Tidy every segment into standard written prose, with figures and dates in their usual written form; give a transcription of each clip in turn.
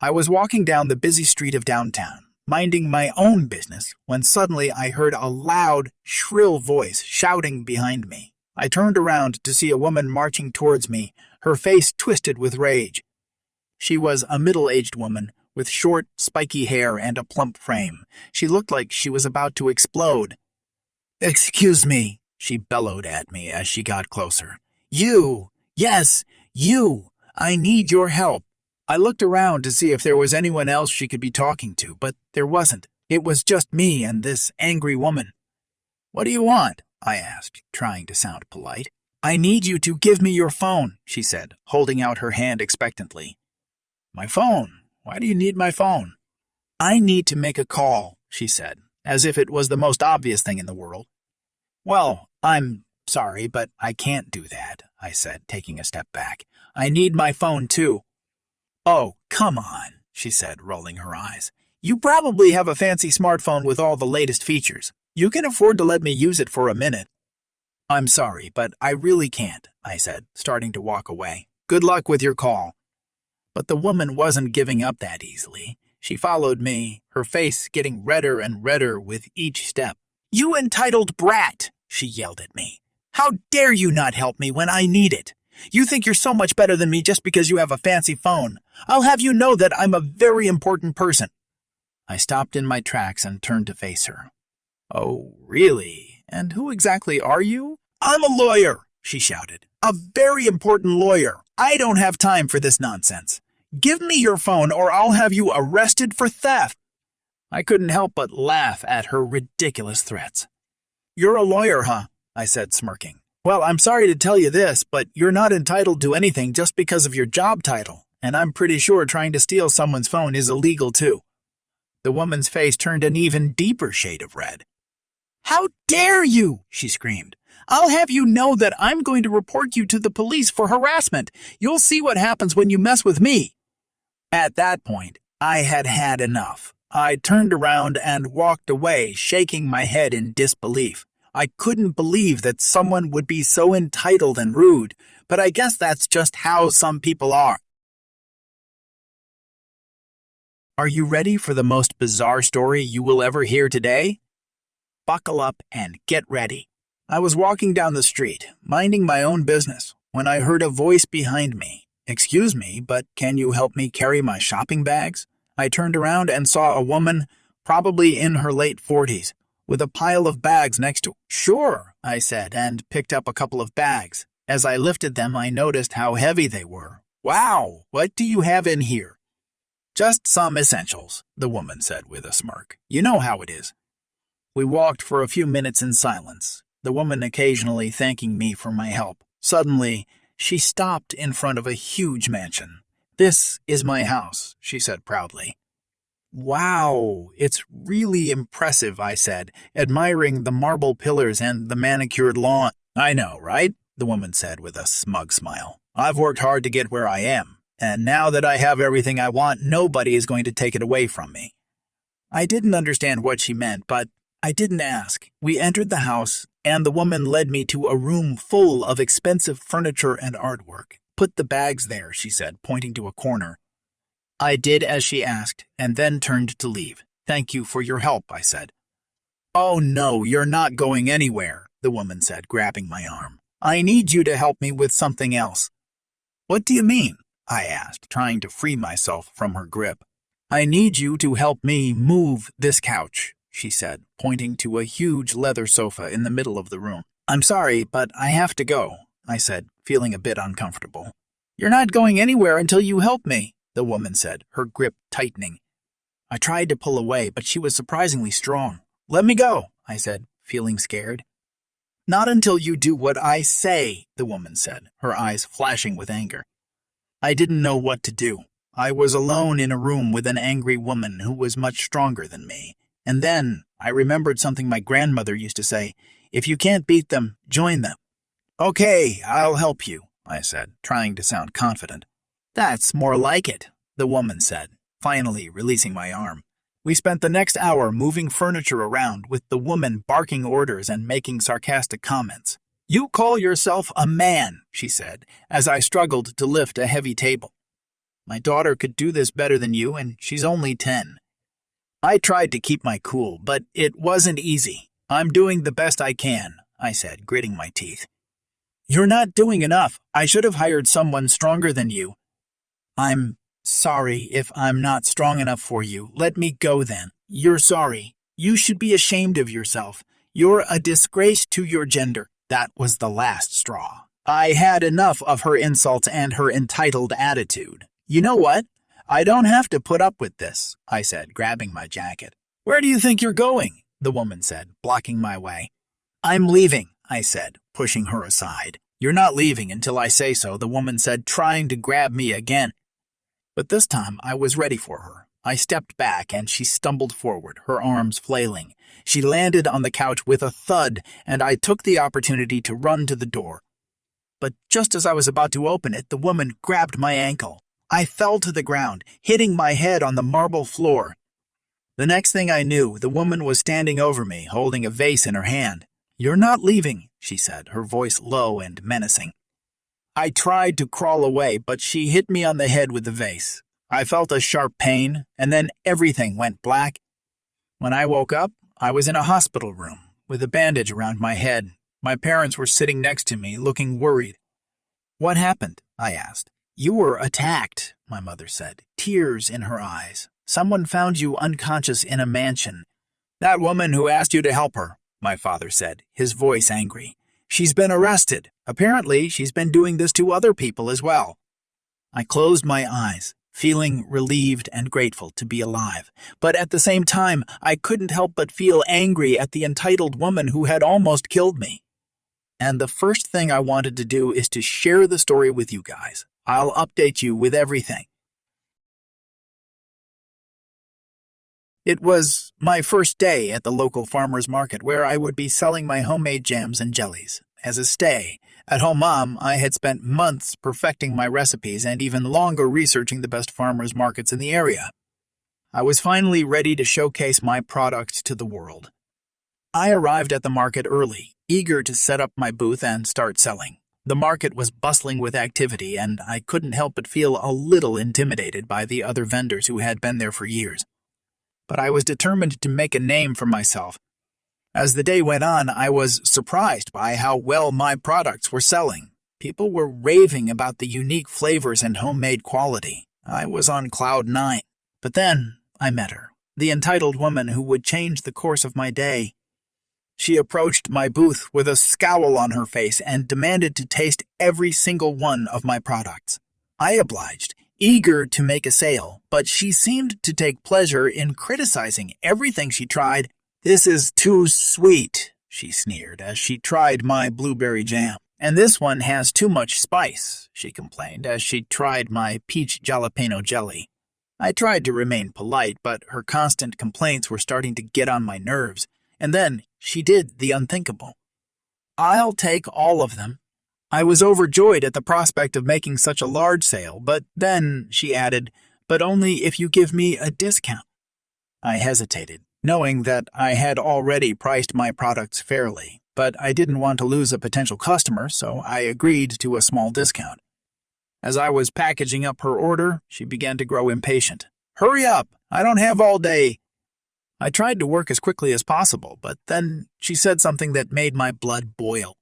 I was walking down the busy street of downtown, minding my own business, when suddenly I heard a loud, shrill voice shouting behind me. I turned around to see a woman marching towards me, her face twisted with rage. She was a middle-aged woman with short, spiky hair and a plump frame. She looked like she was about to explode. "Excuse me," she bellowed at me as she got closer. "You! Yes, you! I need your help." I looked around to see if there was anyone else she could be talking to, but there wasn't. It was just me and this angry woman. "What do you want?" I asked, trying to sound polite. "I need you to give me your phone," she said, holding out her hand expectantly. "My phone? Why do you need my phone?" "I need to make a call," she said, as if it was the most obvious thing in the world. "Well, I'm sorry, but I can't do that," I said, taking a step back. "I need my phone, too." "Oh, come on," she said, rolling her eyes. "You probably have a fancy smartphone with all the latest features. You can afford to let me use it for a minute." "I'm sorry, but I really can't," I said, starting to walk away. "Good luck with your call." But the woman wasn't giving up that easily. She followed me, her face getting redder and redder with each step. "You entitled brat!" she yelled at me. "How dare you not help me when I need it? You think you're so much better than me just because you have a fancy phone. I'll have you know that I'm a very important person." I stopped in my tracks and turned to face her. "Oh, really? And who exactly are you?" "I'm a lawyer," she shouted. "A very important lawyer. I don't have time for this nonsense. Give me your phone or I'll have you arrested for theft." I couldn't help but laugh at her ridiculous threats. "You're a lawyer, huh?" I said, smirking. "Well, I'm sorry to tell you this, but you're not entitled to anything just because of your job title, and I'm pretty sure trying to steal someone's phone is illegal too." The woman's face turned an even deeper shade of red. "How dare you!" she screamed. "I'll have you know that I'm going to report you to the police for harassment. You'll see what happens when you mess with me." At that point, I had had enough. I turned around and walked away, shaking my head in disbelief. I couldn't believe that someone would be so entitled and rude, but I guess that's just how some people are. Are you ready for the most bizarre story you will ever hear today? Buckle up and get ready. I was walking down the street, minding my own business, when I heard a voice behind me. "Excuse me, but can you help me carry my shopping bags?" I turned around and saw a woman, probably in her late 40s, with a pile of bags next to her. "Sure," I said, and picked up a couple of bags. As I lifted them, I noticed how heavy they were. "Wow, what do you have in here?" "Just some essentials," the woman said with a smirk. "You know how it is." We walked for a few minutes in silence, the woman occasionally thanking me for my help. Suddenly, she stopped in front of a huge mansion. "This is my house," she said proudly. "Wow, it's really impressive," I said, admiring the marble pillars and the manicured lawn. "I know, right?" the woman said with a smug smile. "I've worked hard to get where I am, and now that I have everything I want, nobody is going to take it away from me." I didn't understand what she meant, but I didn't ask. We entered the house, and the woman led me to a room full of expensive furniture and artwork. "Put the bags there," she said, pointing to a corner. I did as she asked, and then turned to leave. "Thank you for your help," I said. "Oh no, you're not going anywhere," the woman said, grabbing my arm. "I need you to help me with something else." "What do you mean?" I asked, trying to free myself from her grip. "I need you to help me move this couch," she said, pointing to a huge leather sofa in the middle of the room. "I'm sorry, but I have to go," I said, feeling a bit uncomfortable. "You're not going anywhere until you help me," the woman said, her grip tightening. I tried to pull away, but she was surprisingly strong. "Let me go," I said, feeling scared. "Not until you do what I say," the woman said, her eyes flashing with anger. I didn't know what to do. I was alone in a room with an angry woman who was much stronger than me. And then I remembered something my grandmother used to say, "If you can't beat them, join them." "Okay, I'll help you," I said, trying to sound confident. "That's more like it," the woman said, finally releasing my arm. We spent the next hour moving furniture around, with the woman barking orders and making sarcastic comments. "You call yourself a man," she said, as I struggled to lift a heavy table. My daughter could do this better than you, and she's only 10. I tried to keep my cool, but it wasn't easy. I'm doing the best I can, I said, gritting my teeth. You're not doing enough. I should have hired someone stronger than you. I'm sorry if I'm not strong enough for you. Let me go then. You're sorry. You should be ashamed of yourself. You're a disgrace to your gender. That was the last straw. I had enough of her insults and her entitled attitude. You know what? I don't have to put up with this, I said, grabbing my jacket. Where do you think you're going? The woman said, blocking my way. I'm leaving, I said, pushing her aside. You're not leaving until I say so, the woman said, trying to grab me again. But this time I was ready for her. I stepped back and she stumbled forward, her arms flailing. She landed on the couch with a thud, and I took the opportunity to run to the door. But just as I was about to open it, the woman grabbed my ankle. I fell to the ground, hitting my head on the marble floor. The next thing I knew, the woman was standing over me, holding a vase in her hand. You're not leaving, she said, her voice low and menacing. I tried to crawl away, but she hit me on the head with the vase. I felt a sharp pain, and then everything went black. When I woke up, I was in a hospital room, with a bandage around my head. My parents were sitting next to me, looking worried. What happened? I asked. You were attacked, my mother said, tears in her eyes. Someone found you unconscious in a mansion. That woman who asked you to help her, my father said, his voice angry. She's been arrested. Apparently, she's been doing this to other people as well. I closed my eyes, feeling relieved and grateful to be alive. But at the same time, I couldn't help but feel angry at the entitled woman who had almost killed me. And the first thing I wanted to do is to share the story with you guys. I'll update you with everything. It was my first day at the local farmer's market where I would be selling my homemade jams and jellies. As a stay, at home mom, I had spent months perfecting my recipes and even longer researching the best farmers markets in the area. I was finally ready to showcase my product to the world. I arrived at the market early, eager to set up my booth and start selling. The market was bustling with activity, and I couldn't help but feel a little intimidated by the other vendors who had been there for years. But I was determined to make a name for myself. As the day went on, I was surprised by how well my products were selling. People were raving about the unique flavors and homemade quality. I was on cloud 9. But then I met her, the entitled woman who would change the course of my day. She approached my booth with a scowl on her face and demanded to taste every single one of my products. I obliged, eager to make a sale, but she seemed to take pleasure in criticizing everything she tried. This is too sweet, she sneered as she tried my blueberry jam. And this one has too much spice, she complained as she tried my peach jalapeno jelly. I tried to remain polite, but her constant complaints were starting to get on my nerves. And then she did the unthinkable. I'll take all of them. I was overjoyed at the prospect of making such a large sale, but then she added, but only if you give me a discount. I hesitated, knowing that I had already priced my products fairly, but I didn't want to lose a potential customer, so I agreed to a small discount. As I was packaging up her order, she began to grow impatient. Hurry up! I don't have all day. I tried to work as quickly as possible, but then she said something that made my blood boil.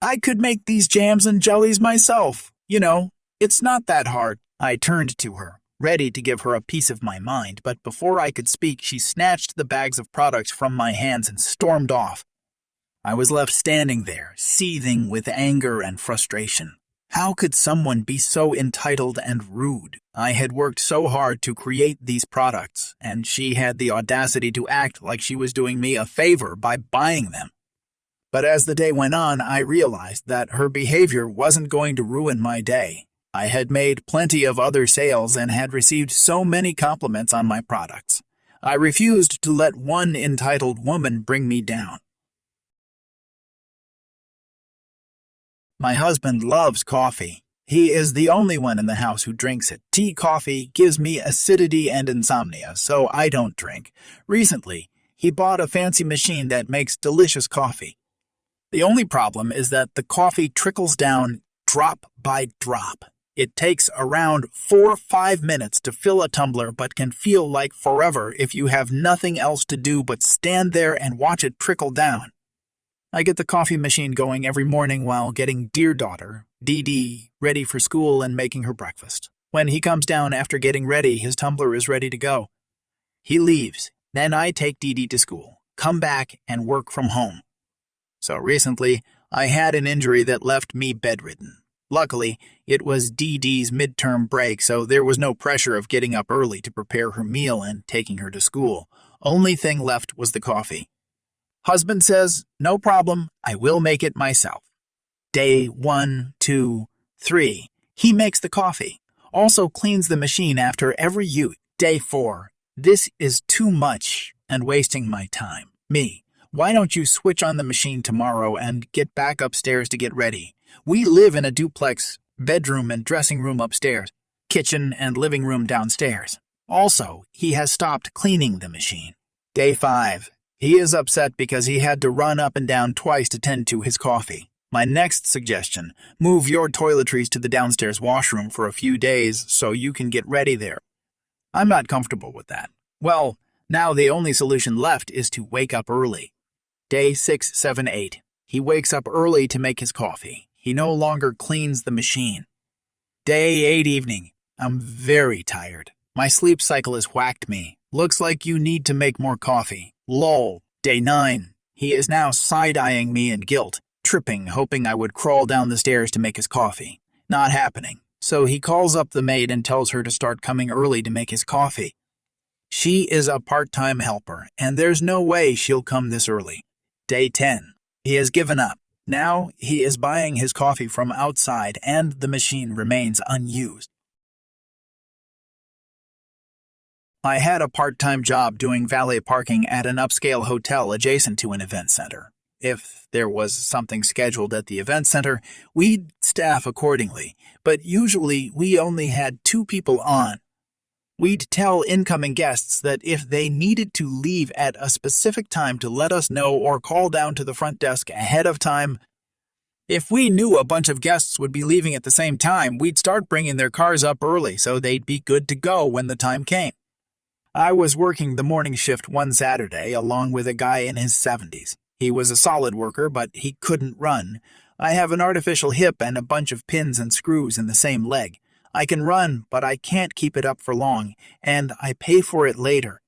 I could make these jams and jellies myself. You know, it's not that hard. I turned to her, ready to give her a piece of my mind, but before I could speak, she snatched the bags of products from my hands and stormed off. I was left standing there, seething with anger and frustration. How could someone be so entitled and rude? I had worked so hard to create these products, and she had the audacity to act like she was doing me a favor by buying them. But as the day went on, I realized that her behavior wasn't going to ruin my day. I had made plenty of other sales and had received so many compliments on my products. I refused to let one entitled woman bring me down. My husband loves coffee. He is the only one in the house who drinks it. Tea coffee gives me acidity and insomnia, so I don't drink. Recently, he bought a fancy machine that makes delicious coffee. The only problem is that the coffee trickles down drop by drop. It takes around 4 or 5 minutes to fill a tumbler but can feel like forever if you have nothing else to do but stand there and watch it trickle down. I get the coffee machine going every morning while getting dear daughter, Dee Dee, ready for school and making her breakfast. When he comes down after getting ready, his tumbler is ready to go. He leaves. Then I take Dee Dee to school, come back, and work from home. So recently, I had an injury that left me bedridden. Luckily, it was Dee Dee's midterm break, so there was no pressure of getting up early to prepare her meal and taking her to school. Only thing left was the coffee. Husband says, no problem, I will make it myself. Day 1, 2, 3, he makes the coffee. Also cleans the machine after every use. Day 4, this is too much and wasting my time. Me, why don't you switch on the machine tomorrow and get back upstairs to get ready? We live in a duplex, bedroom and dressing room upstairs, kitchen and living room downstairs. Also, he has stopped cleaning the machine. Day 5. He is upset because he had to run up and down twice to tend to his coffee. My next suggestion, move your toiletries to the downstairs washroom for a few days so you can get ready there. I'm not comfortable with that. Well, now the only solution left is to wake up early. Day 6, 7, 8. He wakes up early to make his coffee. He no longer cleans the machine. Day 8 evening. I'm very tired. My sleep cycle has whacked me. Looks like you need to make more coffee. Lol. Day 9. He is now side-eyeing me in guilt, tripping, hoping I would crawl down the stairs to make his coffee. Not happening. So he calls up the maid and tells her to start coming early to make his coffee. She is a part-time helper, and there's no way she'll come this early. Day 10. He has given up. Now he is buying his coffee from outside and the machine remains unused. I had a part-time job doing valet parking at an upscale hotel adjacent to an event center. If there was something scheduled at the event center, we'd staff accordingly, but usually we only had 2 people on. We'd tell incoming guests that if they needed to leave at a specific time to let us know or call down to the front desk ahead of time. If we knew a bunch of guests would be leaving at the same time, we'd start bringing their cars up early so they'd be good to go when the time came. I was working the morning shift one Saturday along with a guy in his 70s. He was a solid worker, but he couldn't run. I have an artificial hip and a bunch of pins and screws in the same leg. I can run, but I can't keep it up for long, and I pay for it later.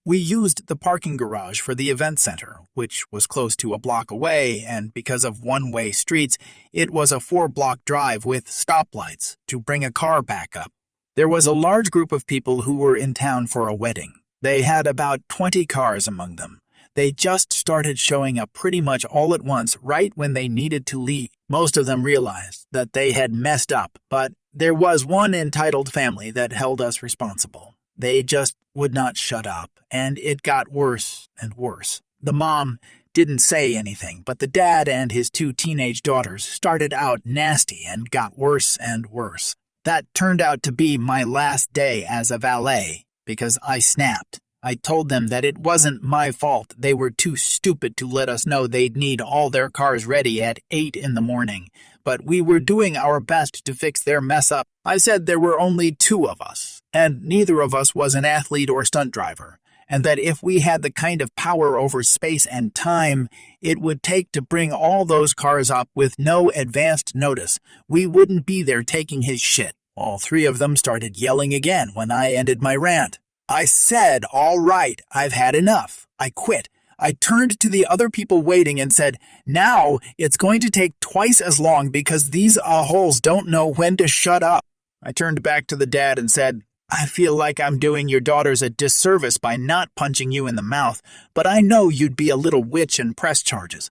We used the parking garage for the event center, which was close to a block away, and because of one-way streets, it was a 4-block drive with stoplights to bring a car back up. There was a large group of people who were in town for a wedding. They had about 20 cars among them. They just started showing up pretty much all at once right when they needed to leave. Most of them realized that they had messed up, but there was one entitled family that held us responsible. They just would not shut up, and it got worse and worse. The mom didn't say anything, but the dad and his 2 teenage daughters started out nasty and got worse and worse. That turned out to be my last day as a valet, because I snapped. I told them that it wasn't my fault. They were too stupid to let us know they'd need all their cars ready at 8 in the morning. But we were doing our best to fix their mess up. I said there were only 2 of us, and neither of us was an athlete or stunt driver, and that if we had the kind of power over space and time it would take to bring all those cars up with no advanced notice, we wouldn't be there taking his shit. All 3 of them started yelling again when I ended my rant. I said, all right, I've had enough. I quit. I turned to the other people waiting and said, now it's going to take twice as long because these holes don't know when to shut up. I turned back to the dad and said, I feel like I'm doing your daughters a disservice by not punching you in the mouth, but I know you'd be a little witch and press charges.